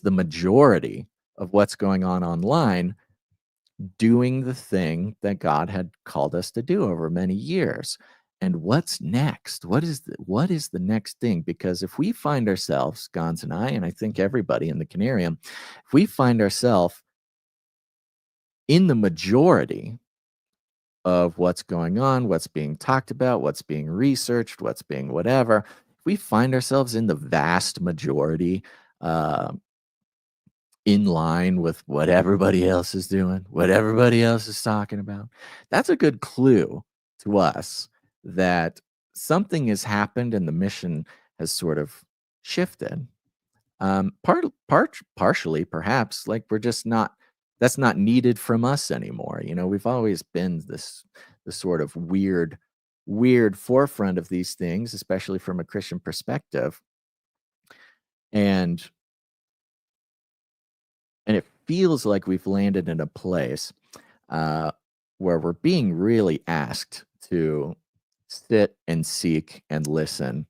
A: majority of what's going on online doing the thing that God had called us to do over many years. And what's next? What is the next thing? Because if we find ourselves, Gons and I think everybody in the Canarium, if we find ourselves in the majority of what's going on, what's being talked about, what's being researched, what's being whatever, if we find ourselves in the vast majority, uh, in line with what everybody else is doing, what everybody else is talking about, that's a good clue to us that something has happened and the mission has sort of shifted. Partially, perhaps, like we're just not, that's not needed from us anymore. You know, we've always been the sort of weird forefront of these things, especially from a Christian perspective. And and it feels like we've landed in a place uh, where we're being really asked to sit and seek and listen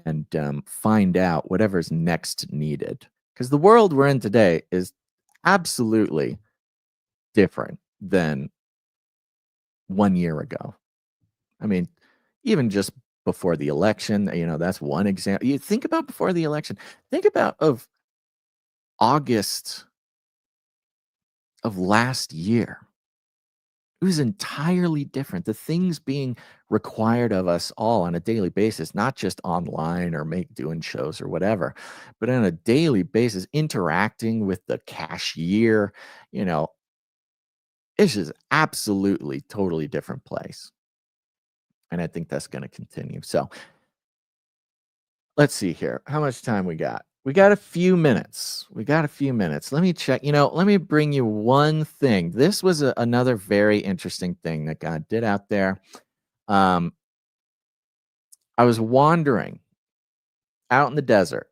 A: and find out whatever's next needed. Because the world we're in today is absolutely different than 1 year ago. I mean, even just before the election, you know, that's one example. You think about before the election, think about of August of last year. It was entirely different. The things being required of us all on a daily basis, not just online or doing shows or whatever, but on a daily basis, interacting with the cashier, you know, it's just absolutely totally different place. And I think that's going to continue. So let's see here. How much time we got? We got a few minutes. We got a few minutes. Let me check. Let me bring you one thing. This was another very interesting thing that God did out there. Um, I was wandering out in the desert,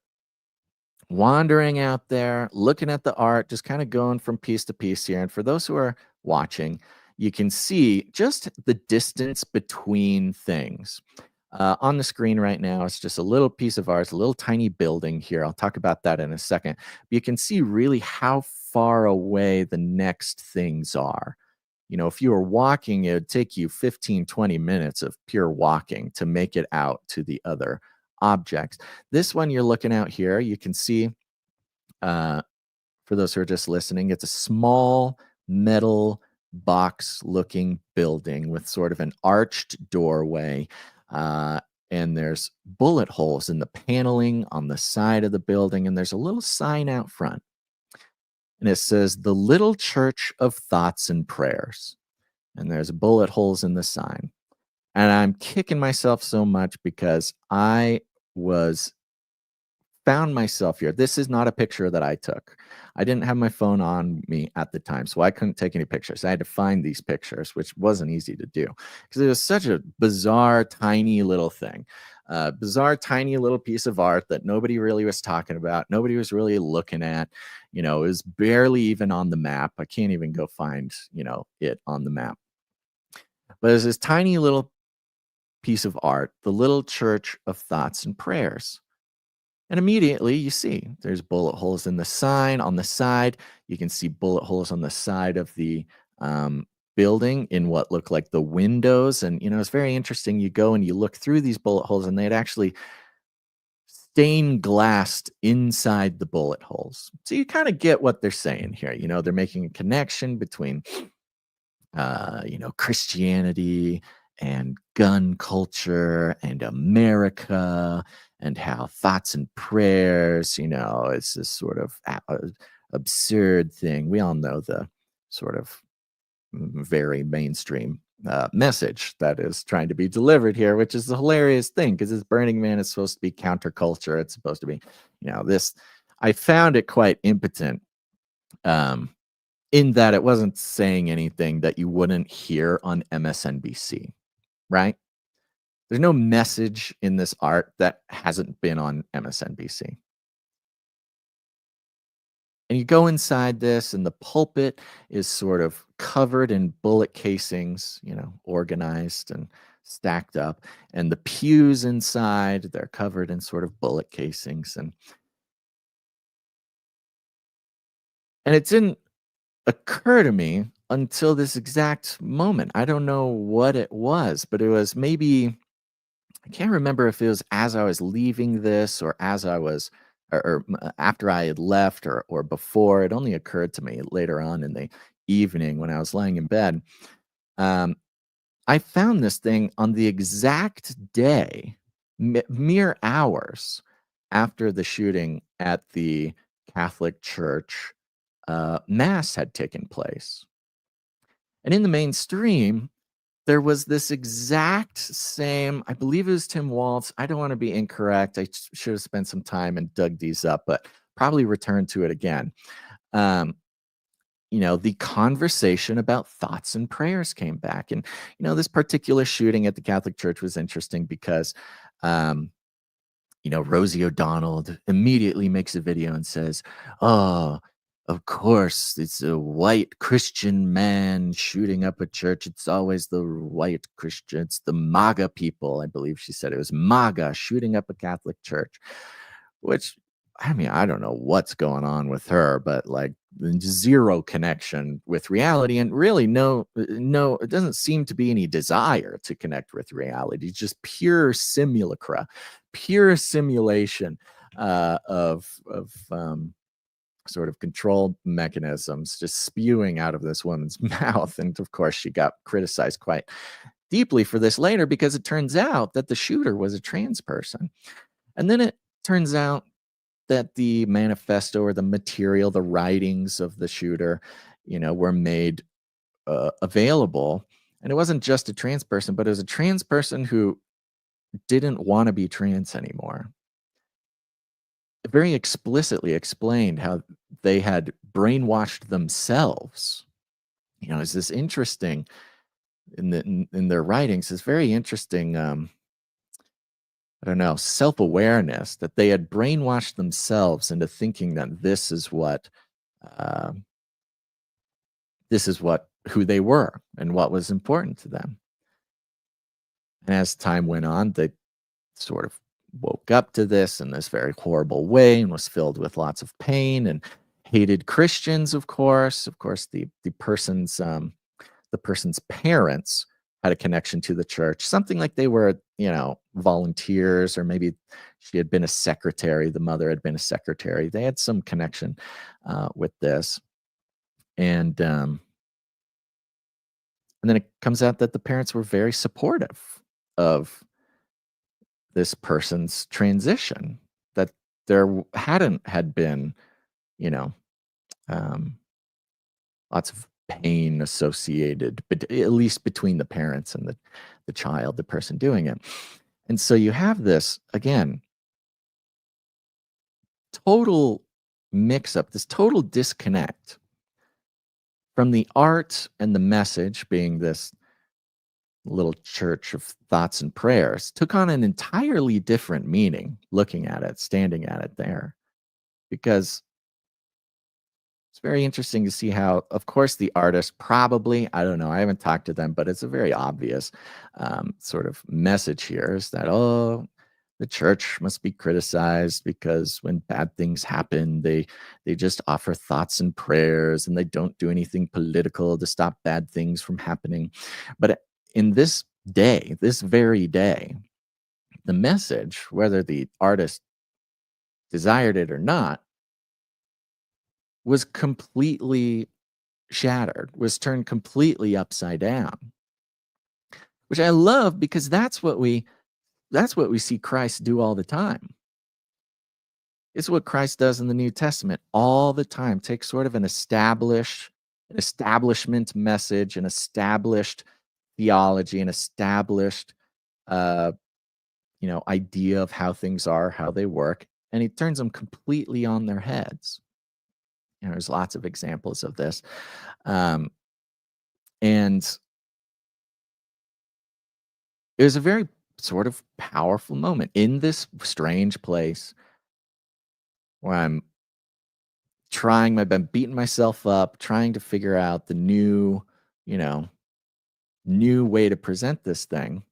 A: wandering out there, looking at the art, just kind of going from piece to piece here. And for those who are watching, you can see just the distance between things. On the screen right now, it's just a little piece of art, a little tiny building here. I'll talk about that in a second. You can see really how far away the next things are. If you were walking, it would take you 15, 20 minutes of pure walking to make it out to the other objects. This one you're looking at here, you can see, uh, for those who are just listening, it's a small metal box looking building with sort of an arched doorway. And there's bullet holes in the paneling on the side of the building. And there's a little sign out front. And it says, "The Little Church of Thoughts and Prayers." And there's bullet holes in the sign. And I'm kicking myself so much because I was found myself here. This is not a picture that I took. I didn't have my phone on me at the time, so I couldn't take any pictures. I had to find these pictures, which wasn't easy to do because it was such a bizarre, tiny little thing. Bizarre, tiny little piece of art that nobody really was talking about. Nobody was really looking at. It was barely even on the map. I can't even go find, it on the map. But there's this tiny little piece of art, the Little Church of Thoughts and Prayers. And immediately you see there's bullet holes in the sign on the side. You can see bullet holes on the side of the building in what look like the windows. And, it's very interesting. You go and you look through these bullet holes and they'd actually stained glassed inside the bullet holes. So you kind of get what they're saying here. They're making a connection between Christianity and gun culture and America and how thoughts and prayers, it's this sort of absurd thing. We all know the sort of very mainstream message that is trying to be delivered here, which is the hilarious thing because this Burning Man is supposed to be counterculture. It's supposed to be, this. I found it quite impotent. In that it wasn't saying anything that you wouldn't hear on MSNBC, right? There's no message in this art that hasn't been on MSNBC. And you go inside this, and the pulpit is sort of covered in bullet casings, organized and stacked up. And the pews inside, they're covered in sort of bullet casings. And it didn't occur to me until this exact moment. I don't know what it was, but it was maybe, I can't remember if it was as I was leaving this or as I was, or after I had left or before. It only occurred to me later on in the evening when I was laying in bed. I found this thing on the exact day, mere hours after the shooting at the Catholic Church Mass had taken place. And in the mainstream, there was this exact same, I believe it was Tim Waltz. I don't want to be incorrect. I should have spent some time and dug these up, but probably return to it again. The conversation about thoughts and prayers came back. And, this particular shooting at the Catholic Church was interesting because, Rosie O'Donnell immediately makes a video and says, "Oh, of course, it's a white Christian man shooting up a church. It's always the white Christians, the MAGA people." I believe she said it was MAGA shooting up a Catholic church, which, I mean, I don't know what's going on with her, but like zero connection with reality, and really no, it doesn't seem to be any desire to connect with reality. Just pure simulacra, pure simulation of sort of control mechanisms just spewing out of this woman's mouth. And of course, she got criticized quite deeply for this later because it turns out that the shooter was a trans person. And then it turns out that the manifesto or the material, the writings of the shooter, were made available. And it wasn't just a trans person, but it was a trans person who didn't want to be trans anymore. It very explicitly explained how they had brainwashed themselves. It's this interesting in their writings. It's very interesting. I don't know, self-awareness that they had brainwashed themselves into thinking that uh, this is what who they were and what was important to them. And as time went on, they sort of woke up to this in this very horrible way and was filled with lots of pain and hated Christians, of course. Of course, the person's parents had a connection to the church, something like they were, volunteers, or maybe she had been a secretary. The mother had been a secretary. They had some connection with this. And then it comes out that the parents were very supportive of this person's transition, that there hadn't had been, you know, um, lots of pain associated, but at least between the parents and the child, the person doing it. And so you have this, again, total mix up, this total disconnect from the art and the message being this little church of thoughts and prayers took on an entirely different meaning looking at it, standing at it there. Because it's very interesting to see how, of course, the artist probably, I don't know, I haven't talked to them, but it's a very obvious sort of message here is that, oh, the church must be criticized because when bad things happen, they just offer thoughts and prayers and they don't do anything political to stop bad things from happening. But in this day, this very day, the message, whether the artist desired it or not, was completely shattered, was turned completely upside down, which I love because that's what we see Christ do all the time. It's what Christ does in the New Testament all the time. Take sort of an establishment message, an established theology, an established uh, idea of how things are, how they work, and he turns them completely on their heads. There's lots of examples of this. Um, and it was a very sort of powerful moment in this strange place where I'm beating myself up, trying to figure out the you know, new way to present this thing.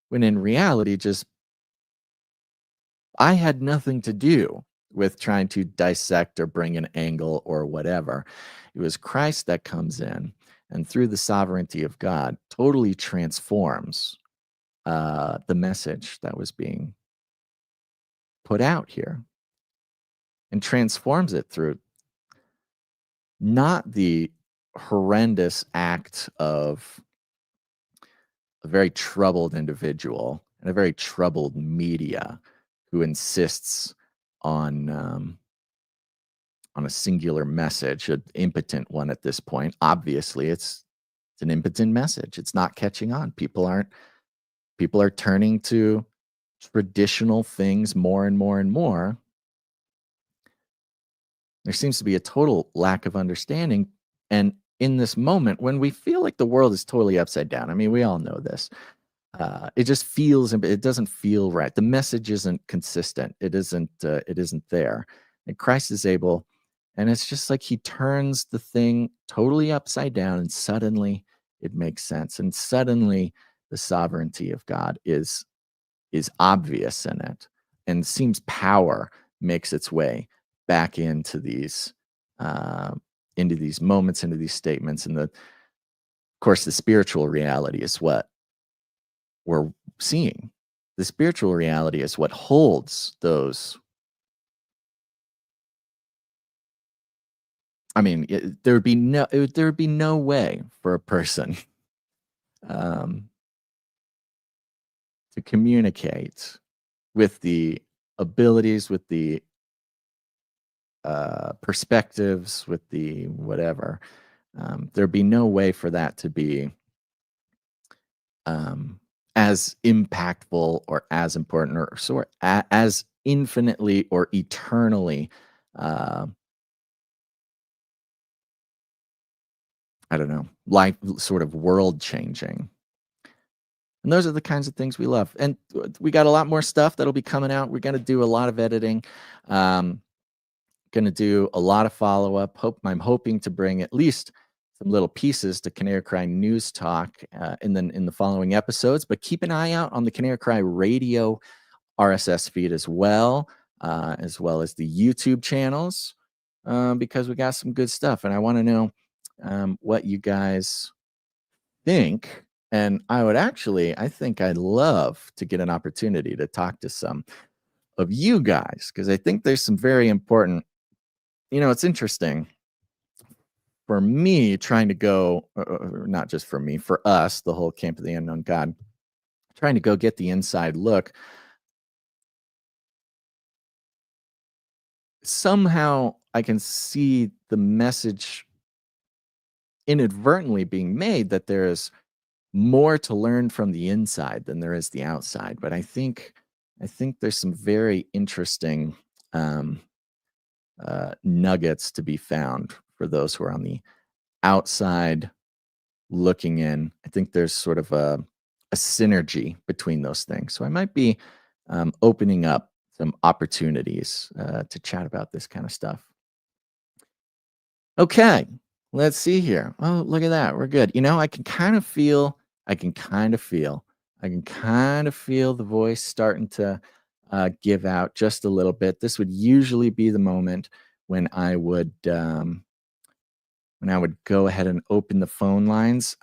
A: When in reality, just I had nothing to do with trying to dissect or bring an angle or whatever. It was Christ that comes in and through the sovereignty of God totally transforms the message that was being put out here and transforms it through not the horrendous act of a very troubled individual and a very troubled media who insists on on a singular message, an impotent one at this point. Obviously, it's an impotent message. It's not catching on. People are turning to traditional things more and more and more. There seems to be a total lack of understanding. And in this moment, when we feel like the world is totally upside down, I mean, we all know this. It just feels, it doesn't feel right. The message isn't consistent. It isn't there. And Christ is able, and it's just like he turns the thing totally upside down, and suddenly it makes sense. And suddenly the sovereignty of God is obvious in it, and seems power makes its way back uh, into these moments, into these statements, and of course the spiritual reality is what we're seeing. The spiritual reality is what holds those I mean, there would be no way for a person um, to communicate with the abilities, with the perspectives, with the whatever. There'd be no way for that to be as impactful or as important or as infinitely or eternally, uh, I don't know, life sort of world changing. And those are the kinds of things we love. And we got a lot more stuff that'll be coming out. We're going to do a lot of editing. Um, going to do a lot of follow up. I'm hoping to bring at least some little pieces to Canary Cry News Talk in the following episodes. But keep an eye out on the Canary Cry Radio RSS feed as well as the YouTube channels, because we got some good stuff, and I want to know what you guys think. And I think I'd love to get an opportunity to talk to some of you guys, because I think there's some very important, it's interesting for me trying to go, not just for me, for us, the whole Camp of the Unknown God, trying to go get the inside look. Somehow I can see the message inadvertently being made that there is more to learn from the inside than there is the outside. But I think there's some very interesting nuggets to be found for those who are on the outside looking in. I think there's sort of a synergy between those things. So I might be opening up some opportunities to chat about this kind of stuff. Okay, let's see here. Oh, look at that. We're good. I can kind of feel the voice starting to give out just a little bit. This would usually be the moment when I would go ahead and open the phone lines.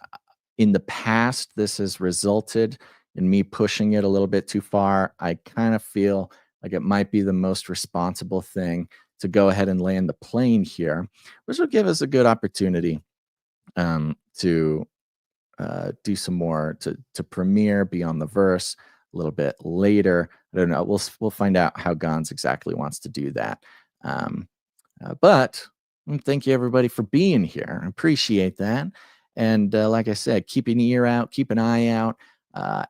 A: In the past, this has resulted in me pushing it a little bit too far. I kind of feel like it might be the most responsible thing to go ahead and land the plane here, which will give us a good opportunity to do some more, to premiere Beyond the Verse a little bit later. I don't know. We'll find out how Gons exactly wants to do that. But thank you everybody for being here. I appreciate that. And like I said, keep an ear out, keep an eye out.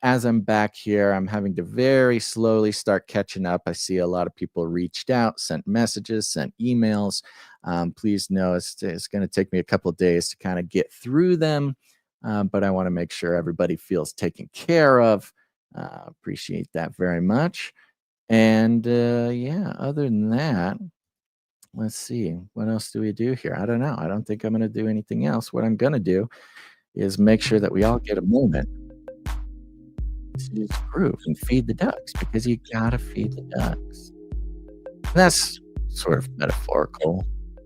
A: As I'm back here, I'm having to very slowly start catching up. I see a lot of people reached out, sent messages, sent emails. Please know it's going to take me a couple of days to kind of get through them, but I want to make sure everybody feels taken care of. Appreciate that very much. And yeah, other than that, let's see. What else do we do here? I don't know. I don't think I'm going to do anything else. What I'm going to do is make sure that we all get a moment to groove and feed the ducks, because you gotta feed the ducks. And that's sort of metaphorical,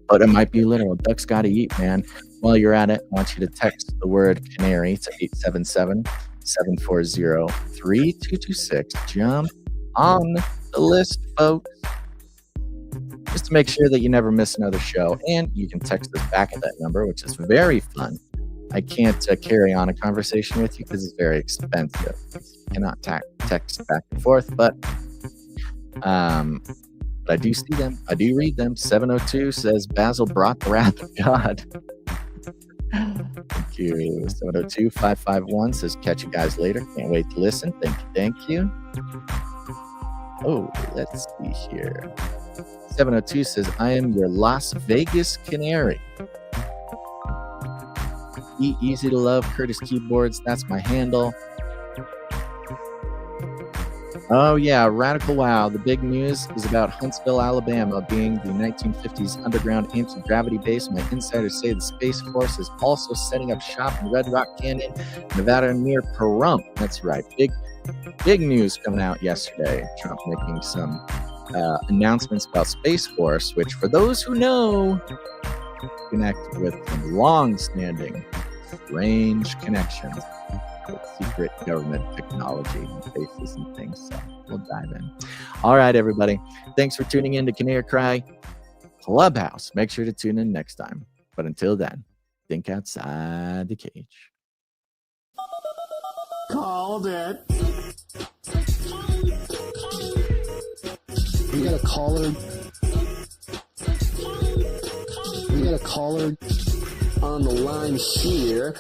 A: but it might be literal. Ducks gotta eat, man. While you're at it, I want you to text the word Canary to 877-740-3226. Jump on the list, folks, just to make sure that you never miss another show. And you can text us back at that number, which is very fun. I can't carry on a conversation with you because it's very expensive. You cannot text back and forth, but I do see them. I do read them. 702 says Basil brought the wrath of God. Thank you. 702-551 says catch you guys later. Can't wait to listen. Thank you. Oh, let's see here. 702 says I am your Las Vegas Canary. Easy to love, Curtis Keyboards. That's my handle. Oh yeah, Radical Wow. The big news is about Huntsville, Alabama being the 1950s underground anti-gravity base. My insiders say the Space Force is also setting up shop in Red Rock Canyon, Nevada, near Pahrump. That's right. Big news coming out yesterday. Trump making some announcements about Space Force, which, for those who know, connect with some long-standing, strange connections with secret government technology and bases and things. So we'll dive in. All right, everybody. Thanks for tuning in to Canary Cry Clubhouse. Make sure to tune in next time. But until then, think outside the cage.
B: Called it. We got a caller. We got a caller on the line here.